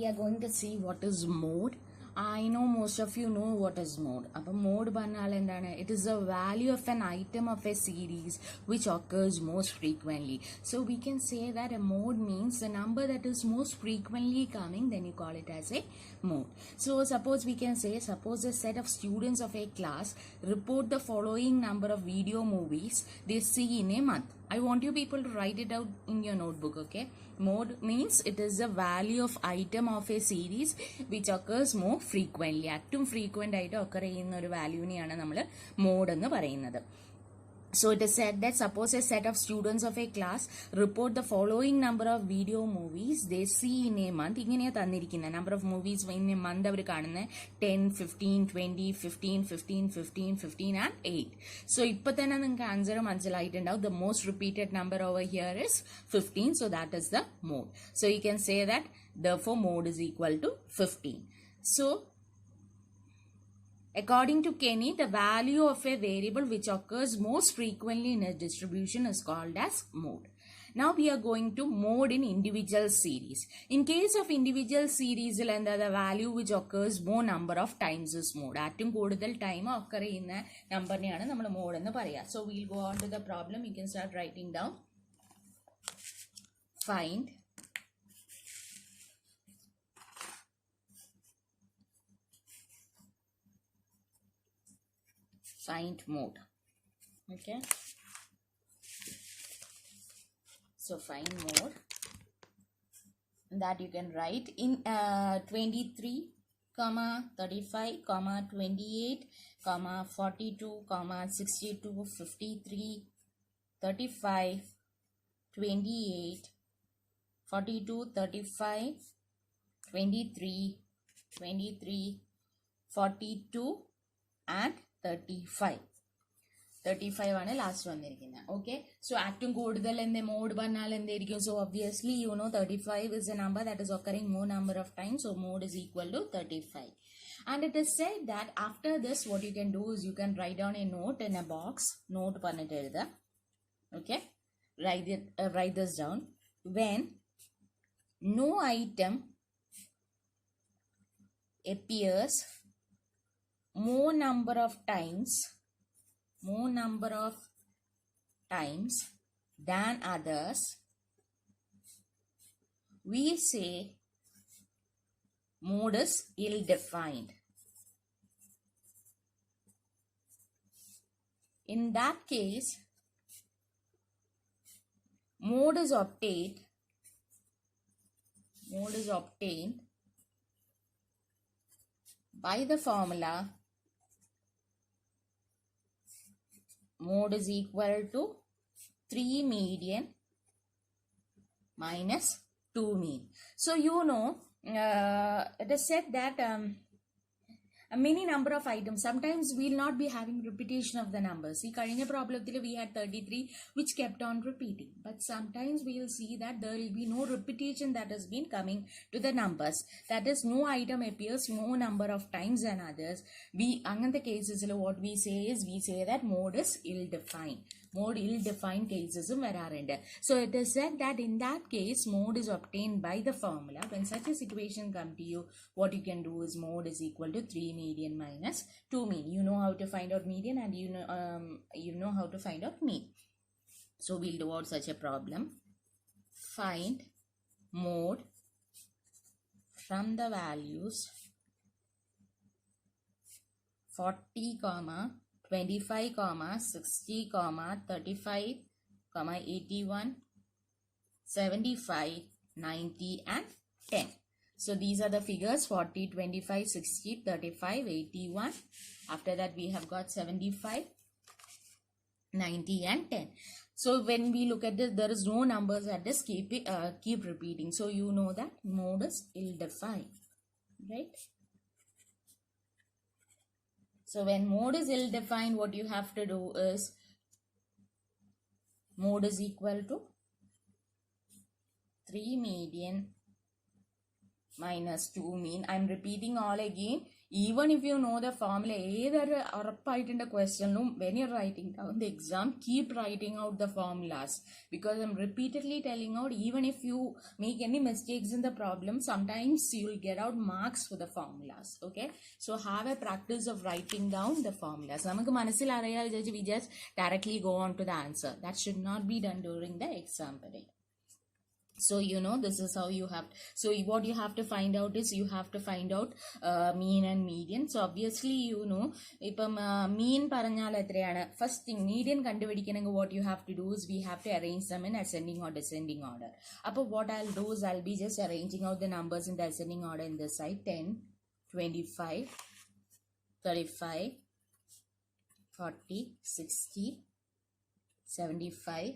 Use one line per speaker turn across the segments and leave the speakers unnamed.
we are going to see what is mode. I know most of you know what is mode. Mode it is the value of an item of a series which occurs most frequently. So we can say that a mode means the number that is most frequently coming, then you call it as a mode. So suppose we can say, suppose a set of students of a class report the following number of video movies they see in a month. I want you people to write it out in your notebook, okay? Mode means it is the value of item of a series which occurs more frequently. ഏറ്റവും frequent ആയിട്ട് occur ചെയ്യുന്ന ഒരു വാല്യൂവിനെയാണ് നമ്മൾ mode എന്ന് പറയുന്നത്. So it is said that suppose a set of students of a class report the following number of video movies they see in a month. ഇങ്ങനെയാ തന്നിരിക്കുന്ന number of movies in a month അവർ കാണുന്ന 10, 15, 20, 15, 15, 15, 15 and 8. So ഇപ്പൊ തന്നെ നിങ്ങൾക്ക് answer മനസ്സിലായിട്ടുണ്ടാവും. The most repeated number over here is 15. So that is the mode. So you can say that therefore mode is equal to 15. So according to Kenny, the value of a variable which occurs most frequently in a distribution is called as mode. Now we are going to mode in individual series. In case of individual series, the value which occurs more number of times is mode. Atom kodal time occur in the number mode ennu paraya. So we'll go on to the problem. You can start writing down. Find mode. Okay, so find mode, that you can write in 23 comma 35 comma 28 comma 42 comma 62 53 35 28 42 35 23 23 42 and 35 ആണ് last വന്നിരിക്കുന്നത്. Okay, so ഏറ്റവും കൂടുതൽ എന്ത് mode പറഞ്ഞാൽ എന്തായിരിക്കും? So obviously you know 35 is a number that is occurring more number of times, so mode is equal to 35. And it is said that after this what you can do is you can write down a note in a box. Note பண்ணிட்டு எழுத. Okay, write this down. When no item appears more number of times than others, we say mode is ill-defined. In that case, mode is obtained by the formula mode is equal to 3 median minus 2 mean. So you know, it is said that a many number of items, sometimes we will not be having repetition of the numbers. See, karina problem we had 33 which kept on repeating, but sometimes we will see that there will be no repetition that has been coming to the numbers. That is, no item appears more number of times than others. We in the cases what we say is, we say that mode is ill-defined. Mode ill-defined cases vararundi. So it is said that in that case mode is obtained by the formula. When such a situation come to you, what you can do is mode is equal to 3 median minus 2 mean. You know how to find out median, and you know how to find out mean. So we'll do out such a problem. Find mode from the values 40 comma 25 comma 60 comma 35 comma 81 75 90 and 10. So these are the figures: 40, 25, 60, 35, 81. After that we have got 75, 90 and 10. So when we look at this, there is no numbers at this, keep repeating. So you know that mode is ill-defined, right? So when mode is ill-defined, what you have to do is mode is equal to 3 median minus 2 mean. I'm repeating all again. Even if you know the formula, either ഉറപ്പായിട്ടുണ്ട് question, when you're writing down the exam, keep writing out the formulas, because I'm repeatedly telling out, even if you make any mistakes in the problem, sometimes you'll get out marks for the formulas. Okay, so have a practice of writing down the formulas. നമുക്ക് മനസ്സിൽ അറിയാതെ വിചാരിച്ച് we just directly go on to the answer. That should not be done during the exam period. So this is how you have, so what you have to find out is you have to find out mean and median. So obviously ഇപ്പം mean പറഞ്ഞാൽ എത്രയാണ്, first thing median കണ്ടുപിടിക്കണമെങ്കിൽ what you have to do is we have to arrange them in ascending or descending order. അപ്പോൾ what I'll do is I'll be just arranging out the numbers in the ascending order in this side: 10, 25, 35, 40, 60, 75,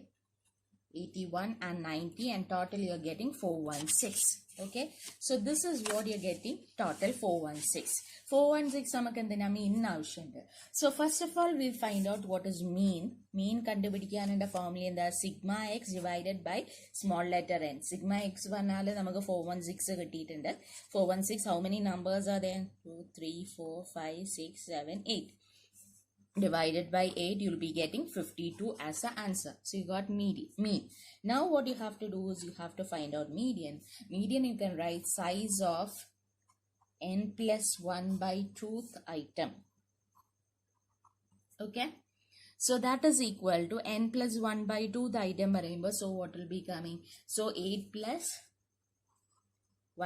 81 and 90, and total you're getting 416. Okay, so this is what you're getting, total 416 നമുക്ക് എന്തിനാ mean ആവശ്യമുണ്ട്. So first of all we'll find out what is mean കണ്ടുപിടിക്കാനുള്ള formula എന്താ, sigma x divided by small letter n. sigma x പറഞ്ഞാൽ നമുക്ക് 416 കിട്ടിയിട്ടുണ്ട്. 416, how many numbers are there? 2 3 4 5 6 7 8. Divided by 8, you'll be getting 52 as the answer. So you got mean. Now what you have to do is you have to find out median. Median you can write size of n plus 1 by 2th item. Okay, so that is equal to n plus 1 by 2th item. So what will be coming? So 8 plus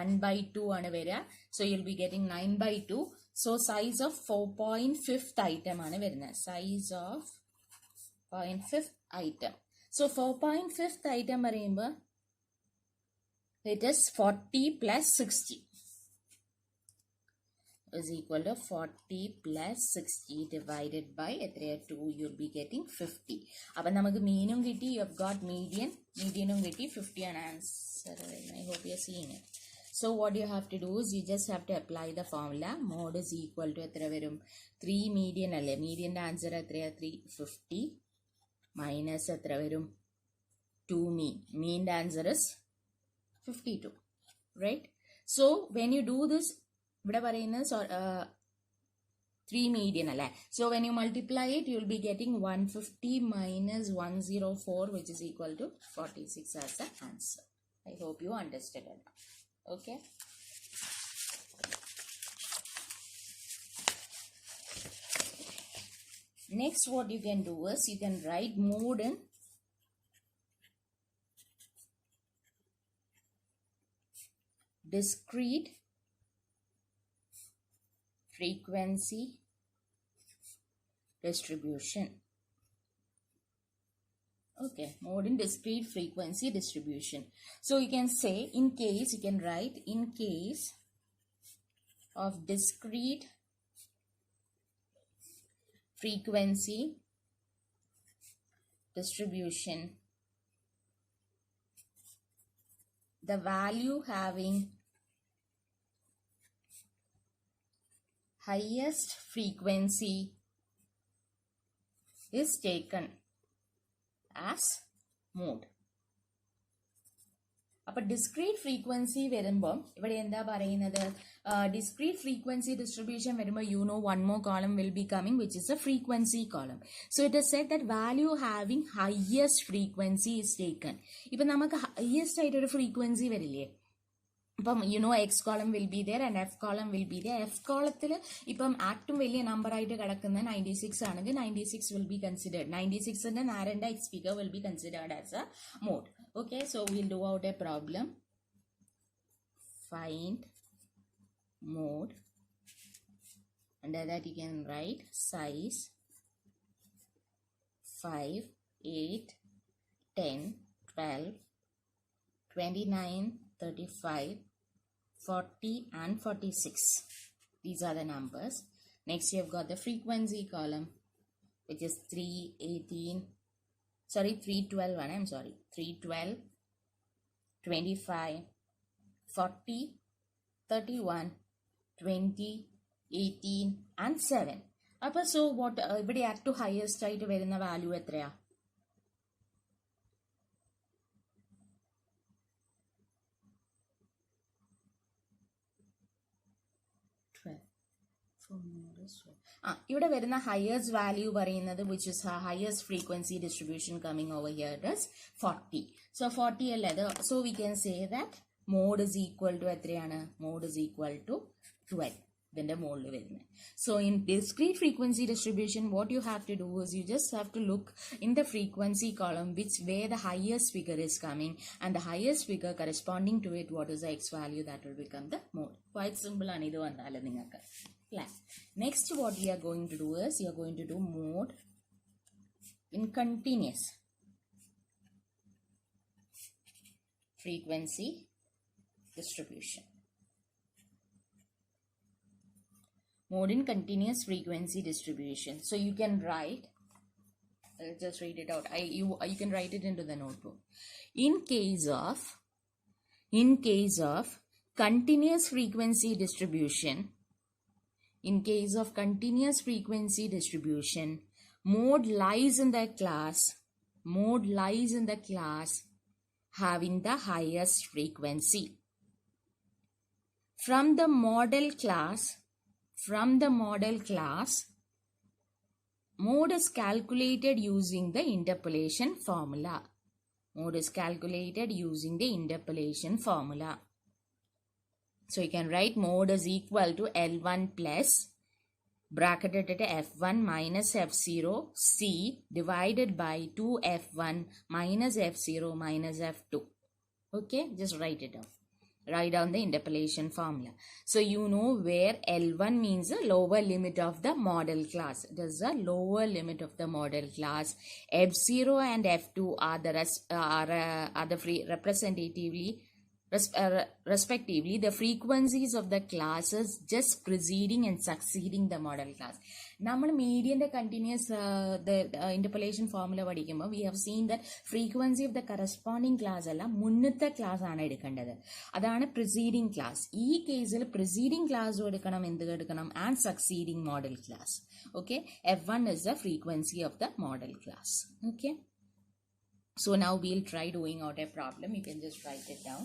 1 by 2 ആണ് വരിക. So you'll be getting 9 by 2. So size of 4.5th item ആണ് വരുന്നത്. Size of 0.5th item. So 4.5th item പറയുമ്പോൾ it is 40 plus 60 is equal to 40 plus 60 divided by 2. You'll be getting 50. അപ്പോൾ നമുക്ക് മീനും കിട്ടി, you have got medianum കിട്ടി, 50 ആണ് answer. I hope you are seeing it. So what you have to do is you just have to apply the formula. Mod is equal to 3 median alle. Median answer 350 minus 2 mean. Mean answer is 52, right? So when you do this, 3 median alle. So when you multiply it, you will be getting 150 minus 104, which is equal to 46 as the answer. I hope you understood it. Okay, next what you can do is you can write mode in discrete frequency distribution. Okay, mode in discrete frequency distribution. So you can say, in case, you can write, in case of discrete frequency distribution, the value having highest frequency is taken as mode. അപ്പോൾ discrete frequency വരുമ്പോൾ ഇവിടെ എന്താ പറയുന്നത്, discrete frequency distribution വരുമ്പോൾ one more column will be coming, which is a frequency column. So it is said that value having highest frequency is taken. ഇപ്പം നമുക്ക് highest ആയിട്ടൊരു frequency വരില്ലേ, ഇപ്പം x column will be there and f column will be there. f കോളത്തിൽ ഇപ്പം ഏറ്റവും വലിയ number ആയിട്ട് കിടക്കുന്ന 96 ആണെങ്കിൽ 96 will be considered. 96ന്റെ നാരന്റെ x figure will be considered as a mode. Okay, so we'll do out a problem. Find mode. Under that you can write size 5, 8, 10, 12, 29, 35, 40 and 46. These are the numbers. Next you have got the frequency column, which is 312, 25, 40, 31, 20, 18 and 7. അപ്പോൾ so what ഇവിടെ ഏറ്റവും highest ആയിട്ട് വരുന്ന value എത്രയാ? ഇവിടെ വരുന്ന highest value പറയുന്നത് which is a highest frequency distribution coming over here is 40. So 40 അല്ലേ അത്. So we can say that mod is equal to എത്രയാണ്? Mod is equal to 12. ഇതിന്റെ മുകളിൽ വരുന്നത്. So in discrete frequency distribution, what you have to do is you just have to look in the frequency column where the highest figure is coming, and the highest figure corresponding to it, what is the x value, that will become the mode. Quite simple ആണ് ഇത് വന്നാല് നിങ്ങൾക്ക്. Next what we are going to do is you are going to do mode in continuous frequency distribution. Mode in continuous frequency distribution. So you can write, I'll just read it out. You can write it into the notebook. In case of continuous frequency distribution, mode lies in the class having the highest frequency. From the model class, mode is calculated using the interpolation formula. So you can write mode is equal to L1 plus bracket F1 minus F0 C divided by 2F1 minus F0 minus F2. Okay, just write it down. Write down the interpolation formula. So you know where L1 means the lower limit of the model class. It is the lower limit of the model class. F0 and F2 are the respectively the frequencies of the classes just preceding and succeeding the model class. നമ്മൾ മീഡിയന്റെ continuous ഇന്റർപൊലേഷൻ formula പഠിക്കുമ്പോൾ we have seen that frequency of the corresponding class അല്ല മുന്നത്തെ class ആണ് എടുക്കേണ്ടത്. അതാണ് preceding class. ഈ കേസിൽ preceding ക്ലാസ്സും എടുക്കണം, എന്ത് എടുക്കണം, and succeeding model class. Okay, F1 is the frequency of the model class. Okay, so now we'll try doing out a problem. You can just write it down.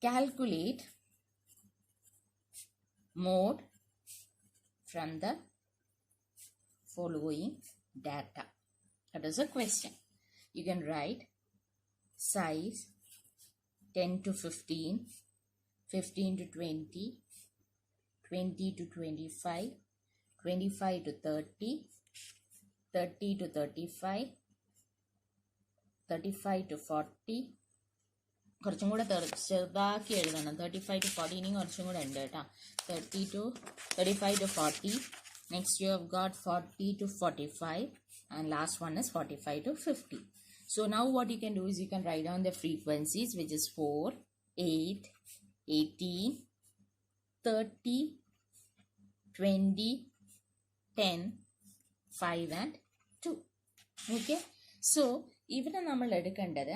Calculate mode from the following data. That is a question. You can write size 10 to 15, 15 to 20, 20 to 25, 25 to 30, 30 to 35, 35 to 40. കുറച്ചും കൂടെ ചെറുതാക്കി എഴുതണം. 35 to 40 ഇനിയും കുറച്ചും കൂടെ ഉണ്ട് കേട്ടോ. 35 to 40. Next you have got 40 to 45, and last one is 45 to 50. So now what you can do is you can write down the frequencies, which is 4, 8, 18, 30, 20, 10, 5 and 2. Okay, so ഇവിടെ നമ്മൾ എടുക്കേണ്ടത്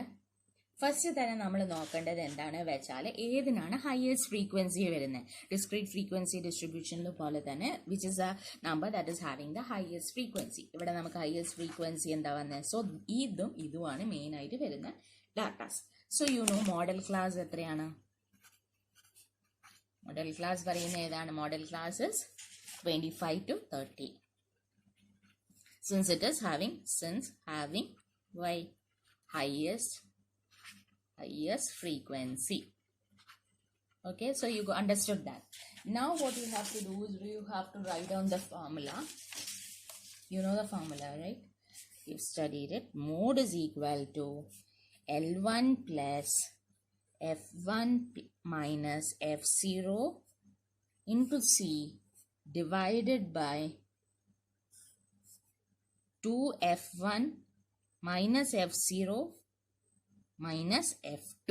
ഫസ്റ്റ് തന്നെ നമ്മൾ നോക്കേണ്ടത് എന്താണ് വെച്ചാൽ ഏതിനാണ് ഹയസ്റ്റ് ഫ്രീക്വൻസി വരുന്നത്. Discrete frequency ഡിസ്ട്രിബ്യൂഷനിൽ പോലെ തന്നെ which is A number that is having the highest frequency. ഇവിടെ നമുക്ക് ഹയസ്റ്റ് ഫ്രീക്വൻസി എന്താ വന്നത്? സോ ഇതുമാണ് മെയിൻ ആയിട്ട് വരുന്ന datas. So you know model class എത്രയാണ്? മോഡൽ ക്ലാസ് പറയുന്നത് ഏതാണ്? Model class is 25 to 30. Since having why highest frequency. Okay, so you understood that. Now what you have to do is you have to write down the formula. You know the formula, right? You've studied it. Mode is equal to L1 plus F1 minus F0 into C divided by 2F1 minus F0 minus F2.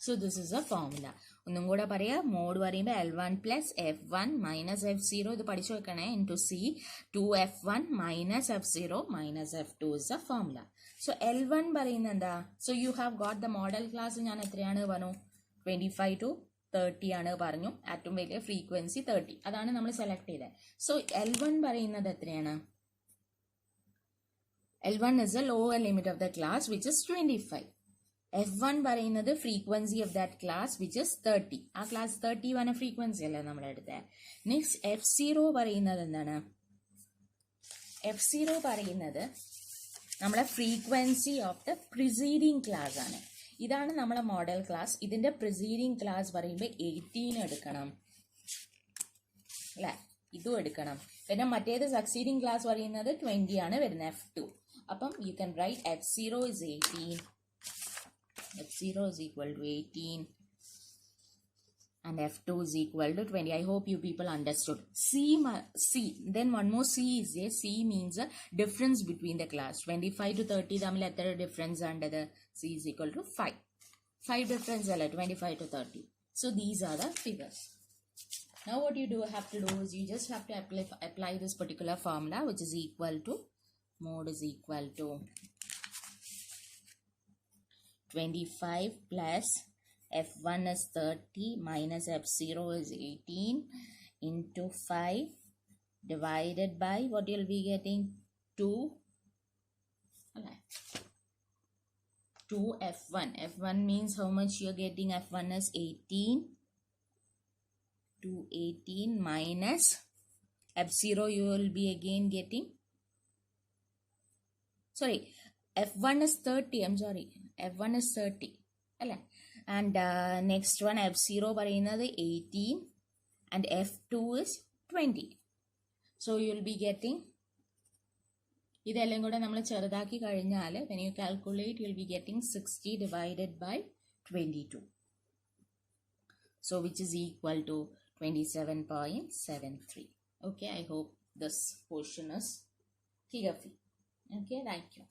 So this is a formula. ഒന്നും കൂടെ പറയാം. Mode പറയുമ്പോൾ L1 plus F1 minus F0 ഇത് പഠിച്ചു വെക്കണേ into C 2F1 minus F0 minus F2 is the formula. So L1 പറയുന്നത് എന്താ? So you have got the model class. ഞാൻ എത്രയാണ് പറഞ്ഞു? 25 to 30 ആണ് പറഞ്ഞു. ഏറ്റവും വലിയ ഫ്രീക്വൻസി 30. അതാണ് നമ്മൾ സെലക്ട് ചെയ്തത്. So L1 പറയുന്നത് എത്രയാണ്? L1 is the lower limit of the class, which is 25. F1 പറയുന്നത് frequency of that class which is 30. ആ ക്ലാസ് 30 വന്ന ഫ്രീക്വൻസി അല്ലേ നമ്മൾ എടുത്തത്. നെക്സ്റ്റ് F0 പറയുന്നത് എന്താണ്? F0 പറയുന്നത് നമ്മളെ frequency of the preceding class ആണ്. ഇതാണ് നമ്മളെ മോഡൽ ക്ലാസ്. ഇതിന്റെ പ്രിസീഡിങ് ക്ലാസ് പറയുമ്പോൾ 18 എടുക്കണം അല്ലേ, ഇതും എടുക്കണം. പിന്നെ മറ്റേത് സക്സീഡിങ് ക്ലാസ് പറയുന്നത് 20 ആണ് വരുന്നത്, F2. അപ്പം you can write F0 is 18. F0 is equal to 18 and F2 is equal to 20. I hope you people understood. C. Then one more C is there. C means a difference between the class. 25 to 30 തമ്മിൽ എത്ര difference ആണ്ടത്? C is equal to 5. 5 difference അല്ല 25 to 30. So these are the figures. Now what you have to do is you just have to apply this particular formula, which is equal to mod is equal to 25 plus F1 is 30 minus F0 is 18 into 5 divided by what you'll be getting 2 F1. F1 means how much you're getting. F1 is 18 to 18 minus F0 you will be again getting, sorry, F1 is 30, I'm sorry, F1 is 30 അല്ലേ. And next one F0 പറയുന്നത് 18 and F2 is 20. So you will be getting, ഇതെല്ലാം കൂടെ നമ്മൾ ചെറുതാക്കി കഴിഞ്ഞാൽ when you calculate you will be getting 60 divided by 22. So which is equal to 27.73. Okay, I hope this portion is clear for you. Okay, thank you.